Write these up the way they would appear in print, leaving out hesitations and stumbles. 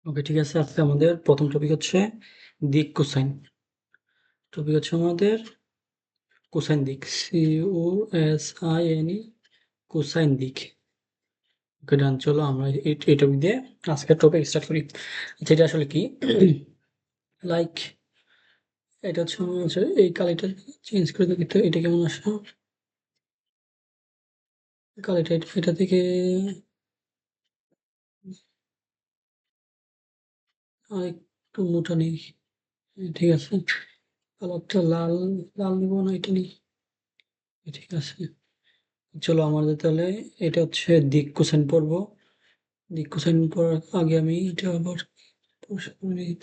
ওকে, ঠিক আছে। আজকে আমাদের প্রথম টপিক হচ্ছে দিক কোসাইন। টপিক হচ্ছে আমাদের কোসাইন দিক, COSINE, কোসাইন দিক। ওকে, ডান। চলো আমরা এই টপিক দিয়ে আজকের টপিক স্টার্ট করি। আচ্ছা, এটা আসলে কি? লাইক এটা হচ্ছে এই কালিটা চেঞ্জ করে দেখি তো এটা কেমন আসে। কালিটা এটা থেকে আরেকটু মোটা নেই। ঠিক আছে, কালারটা লাল লাল নিব না, এটা নেই। ঠিক আছে, চলো আমাদের তাহলে এটা হচ্ছে দিক কোসাইন পড়বো। দিক কোসাইন পড়ার আগে আমি এটা আবার পরিষ্কার করে নিই।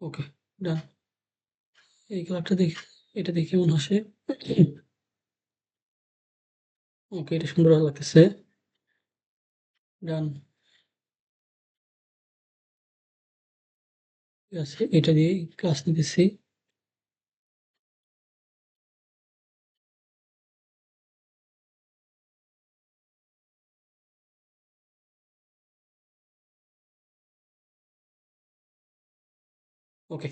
ওকে, ডান। এই কালারটা দেখি, এটা দেখে কেমন আসে। ওকে, এটা সুন্দর লাগতেছে। ডান। ঠিক আছে, এটা দিয়েই ক্লাস নিতেছি। ওকে,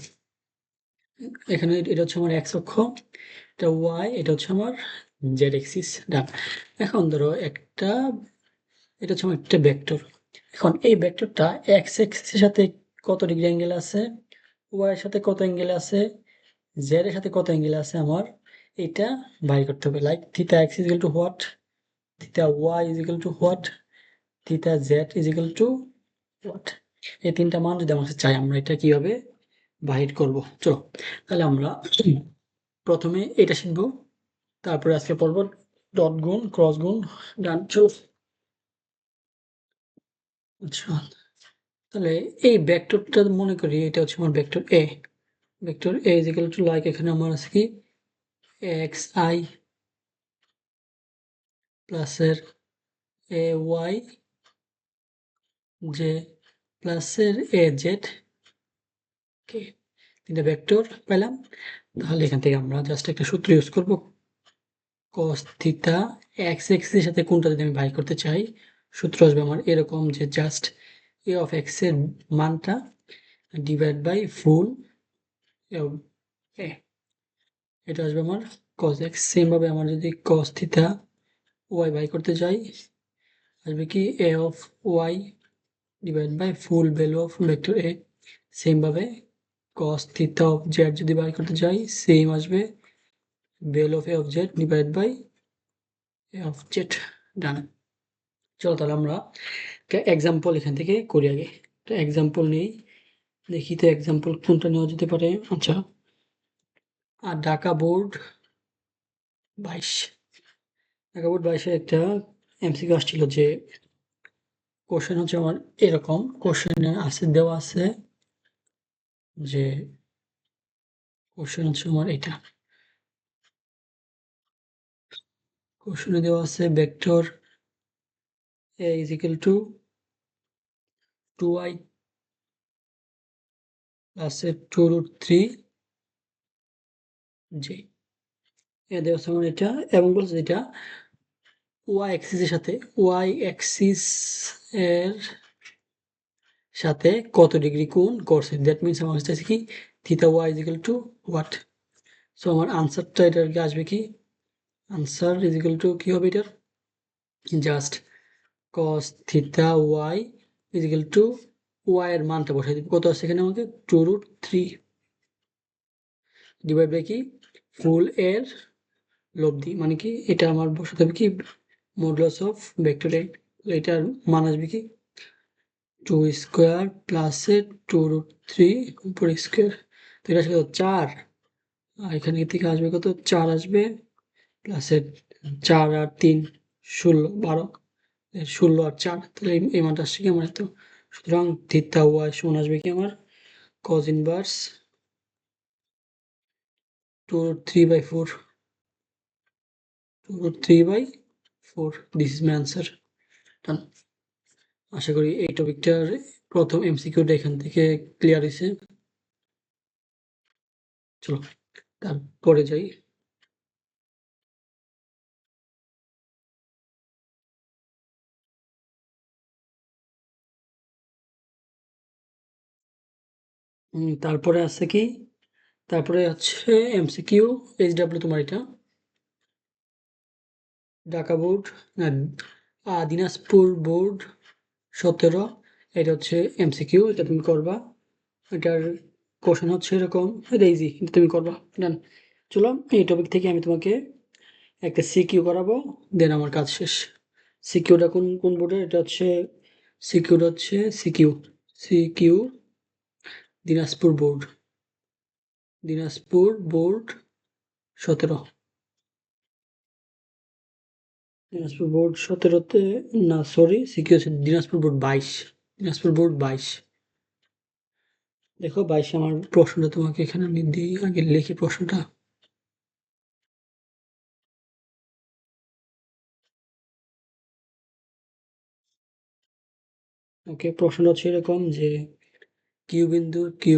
এখানে এটা হচ্ছে আমার এক্স অক্ষ, এটা ওয়াই, এটা হচ্ছে আমার জেড এক্সিস। ডান। এখন ধরো একটা, এটা হচ্ছে আমার একটা ভেক্টর। এখন এই ভেক্টরটা এক্স এক্সিসের সাথে কত ডিগ্রি অ্যাঙ্গেল আছে, ওয়াই এর সাথে কত অ্যাঙ্গেল আছে, জেড এর সাথে কত অ্যাঙ্গেল আছে, আমার এটা বাইর করতে হবে। Like theta X is equal to what, theta Y is equal to what, theta Z is equal to what. এই তিনটা মান যদি আমার কাছে চাই, আমরা এটা কিভাবে বাহির করব। চলো তাহলে আমরা প্রথমে এটা শিখবো, তারপরে আজকে পড়বো ডট গুণ, ক্রস গুণ। ডান, চলো। আচ্ছা, তাহলে এই ভেক্টরটা মনে করি এটা হচ্ছে আমার vector A. Vector A is equal two, like এখানে আমার আছে কি এক্স আই প্লাসের এ ওয়াই জে প্লাসের এ জেড। কে, তিনটা ভেক্টর পেলাম। তাহলে এখান থেকে আমরা জাস্ট একটা সূত্র ইউজ করব। cos থিটা এক্স এক্সিসের সাথে কোনটা যদি আমি বাই করতে চাই, সূত্র আসবে আমার এরকম যে জাস্ট এ অফ এক্স এর মানটা ডিভাইড বাই ফুল এ, এটা আসবে আমার cos x। সেম ভাবে আমার যদি cos থিটা ওয়াই বাই করতে চাই, আসবে কি a of y divide by full value of vector a. Same ভাবে cos থিটা অফ জেড যদি বাই করতে চাই, সেম আসবে value of a of z divide by a of z. Done. চলো তাহলে আমরা একটা এক্সাম্পল এখান থেকে করি আগে। একটা এক্সাম্পল নেই, দেখি তো এক্সাম্পল কোনটা নেওয়া যেতে পারে। আচ্ছা, আর ঢাকা বোর্ড 22, ঢাকা বোর্ড 22-এ একটা এমসিকিউ আসছিল যে কোশ্চেন হচ্ছে আমার এরকম, কোশ্চেনে আছে দেওয়া আছে যে, কোশ্চেন হচ্ছে আমার এটা, কোশ্চেনে দেওয়া আছে vector A is equal to 2i plus 2 root 3 j। এ দেওয়া আছে আমার এটা, এবং বলছে এটা ওয়াই অ্যাক্সিস এর সাথে, ওয়াই অ্যাক্সিস এর সাথে কত ডিগ্রি কোণ করছে। দ্যাট মিনস আমার কাছে আছে কি theta Y is equal to what. So আমার আনসারটা এটার কি আসবে, কি আনসার ইজ ইকুয়াল টু কি হবে এটার, just cos theta Y is equal to Y এর মানটা বসাই দিব, কত আছে এখানে আমাকে 2 রুট 3 ডিভাইড বাই কি ফুল এর লব্ধি, মানে কি এটা আমার বসাতে হবে কি মডুলাস অফ ভেক্টর এ। এটার মান আসবে কি 2 স্কোয়ার প্লাস 2 রুট 3 উপর স্কোয়ার। তো এটা আসবে 4, আর এখানে থেকে আসবে কত 4 আসবে, প্লাস 4 আর 3 16, 12, 16 আর 4, তাহলে এই মানটা আসছে কি আমার এত। সুতরাং থিটা ওয়াই সমান আসবে কি আমার cos inverse 2 root 3 by 4, 2 root 3 by 4, this is my answer. Done. আশা করি এই টপিকটার প্রথম এমসিকিউটা এখান থেকে ক্লিয়ার হয়েছে। চলো তারপরে যাই। তারপরে আছে কি? তারপরে হচ্ছে এমসিকিউ, এইচডব্লিউ তোমার এটা। ঢাকা বোর্ড, না, দিনাজপুর বোর্ড 17, এটা হচ্ছে এমসিকিউ, এটা তুমি করবা। এটার কোশ্চেন হচ্ছে এরকম, এটা ইজি, কিন্তু তুমি করবা। ডান। চলো, এই টপিক থেকে আমি তোমাকে একটা সিকিউ করাবো, দেন আমার কাজ শেষ। সিকিউটা কোন কোন বোর্ডের? এটা হচ্ছে সিকিউটা হচ্ছে CQ, CQ Dinajpur board, Dinajpur board 17। Dinajpur board 17-তে, না সরি, সিকিউ হচ্ছে দিনাজপুর বোর্ড 22, দিনাজপুর বোর্ড 22। দেখো 22 আমার প্রশ্নটা তোমাকে এখানে আমি দিই, আগে লিখি প্রশ্নটা। ওকে, প্রশ্নটা হচ্ছে এরকম যে কিউ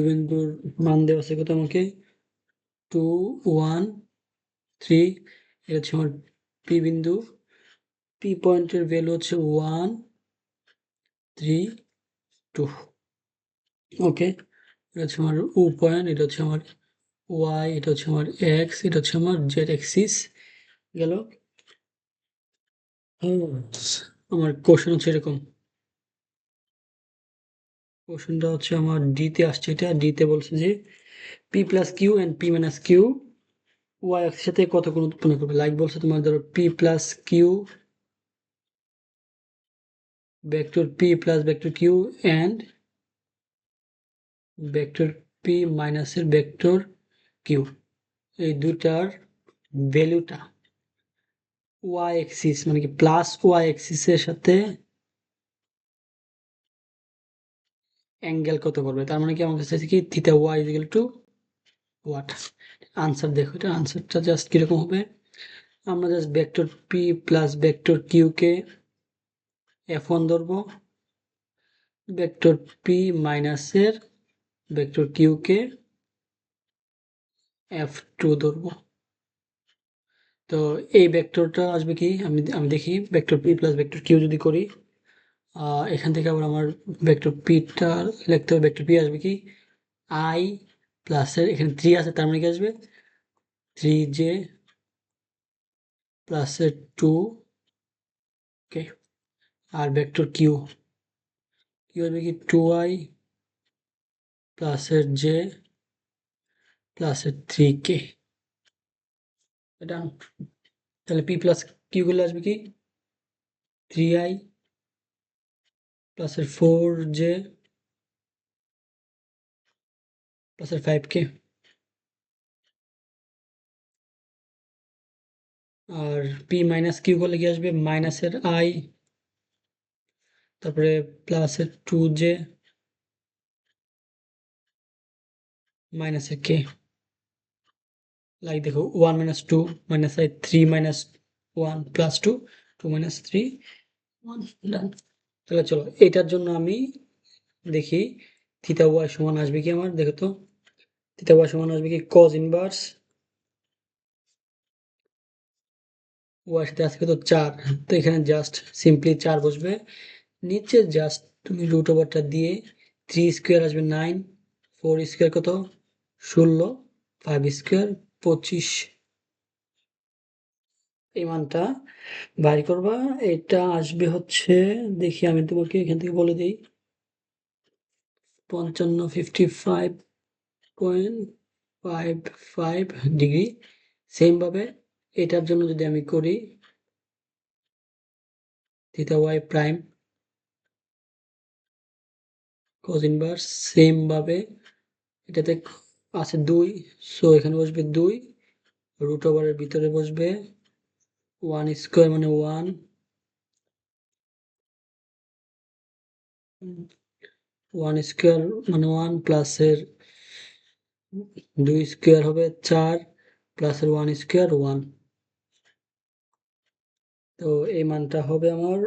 বিন্দুর মান দেওয়া আছে কত আমাকে? 2, 1, 3। এটা হচ্ছে আমার পি বিন্দু, পি পয়েন্টের ভ্যালু হচ্ছে 1, 3, 2। ওকে, এটা হচ্ছে আমার ও পয়েন্ট, এটা হচ্ছে আমার ওয়াই, এটা হচ্ছে আমার এক্স, এটা হচ্ছে আমার জেড এক্সিস। গেল। আমার কোশ্চেন হচ্ছে এরকম, কোশ্চেনটা হচ্ছে আমার ডিতে আসছে, এটা ডিতে বলছে যে P plus Q and P minus Q Y এক্সের সাথে কত কোণ উৎপন্ন করবে। লাইক বলছে তোমার, ধরো P plus Q vector P plus vector Q and vector P মাইনাসের ভেক্টর কিউ, এই দুটার ভ্যালুটা ওয়াই এক্সিস মানে কি প্লাস ওয়াই এক্সিসের সাথে অ্যাঙ্গেল কত করবে। তার মানে কি আমার কাছে কি theta Y is equal to what. Answer দেখো, এটা আনসারটা জাস্ট কিরকম হবে। আমরা just vector P plus vector q কে F1 ধরবো, ভেক্টর পি মাইনাসের ভেক্টর কিউ কে F2 ধরবো। তো এই ভেক্টরটা আসবে কি, আমি আমি দেখি vector P plus vector Q যদি করি, এখান থেকে আবার আমার ভেক্টর পিটা লিখতে হবে। ভেক্টর পি আসবে কি আই প্লাসের, এখানে 3 আছে, তার মানে কি আসবে 3j প্লাসের 2। ওকে, আর ভেক্টর কিউ, কিউ আসবে কি 2i প্লাসের জে প্লাসের 3k। এটা তাহলে পি প্লাস কিউ গুলো আসবে কি 3i প্লাসের 4j প্লাসের 5k। আর পি মাইনাস কিউ করলে কি আসবে মাইনাসের আই, তারপরে প্লাসের 2j মাইনাসের কে। লাইক দেখো 1 minus 2 minus I, 3 minus 1 plus 2, 2 minus 3, 1। ডান। তাহলে চলো এটার জন্য আমি দেখি থিটা ওয়াই সমান আসবে কি আমার, দেখো তো থিটা ওয়াই সমান আসবে কি কজ ইনভার্স ওয়াই সাথে আজকে তো 4, তো এখানে জাস্ট সিম্পলি 4 বসবে, নিচে জাস্ট তুমি রুট ওভারটা দিয়ে 3 স্কোয়ার আসবে 9, 4 স্কোয়ার কত 16, 5 স্কোয়ার 25। এই মানটা বাইর করবা। এটা আসবে হচ্ছে, দেখি আমি তোমাকে এখান থেকে বলে দিই, 55, 55.55 সেম ভাবে এটার জন্য যদি আমি করি theta Y prime cos inverse, same ভাবে এটাতে আছে 2, সো এখানে বসবে 2, রুট ওভারের ভিতরে বসবে 1 স্কোয়ার মানে 1, 1 স্কোয়ার মানে 1 প্লাসের 2 স্কোয়ার হবে 4 প্লাসের 1 স্কোয়ার 1। তো এই মানটা হবে আমার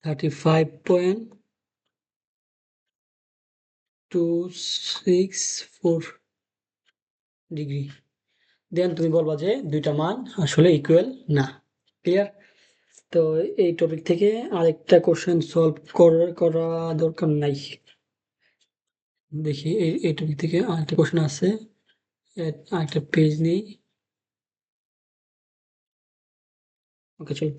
35.264 ডিগ্রি। দেন তুমি বলবা যে দুইটা মান আসলে ইকুয়াল না। ক্লিয়ার? তো এই টপিক থেকে আরেকটা কোশ্চেন সলভ করা করা দরকার নাই। দেখি এই টপিক থেকে আরেকটা কোশ্চেন আছে, আরেকটা পেজ নেই। ওকে চল।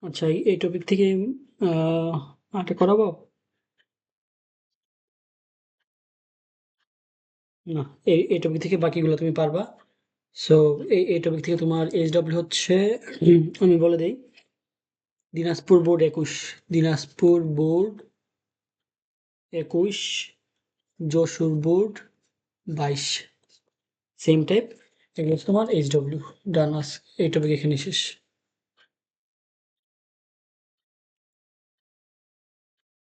আচ্ছা এই টপিক থেকে আরেকটা করাবো। না, এই টপিক থেকে বাকিগুলো তুমি পারবা। সো এই টপিক থেকে তোমার এইচডব্লিউ হচ্ছে, আমি বলে দেই, Dinajpur board 21, Dinajpur board 21, Jessore board 22, same type. এগুলো হচ্ছে তোমার এইচডব্লিউ। ডান, এই টপিক এখানে শেষ।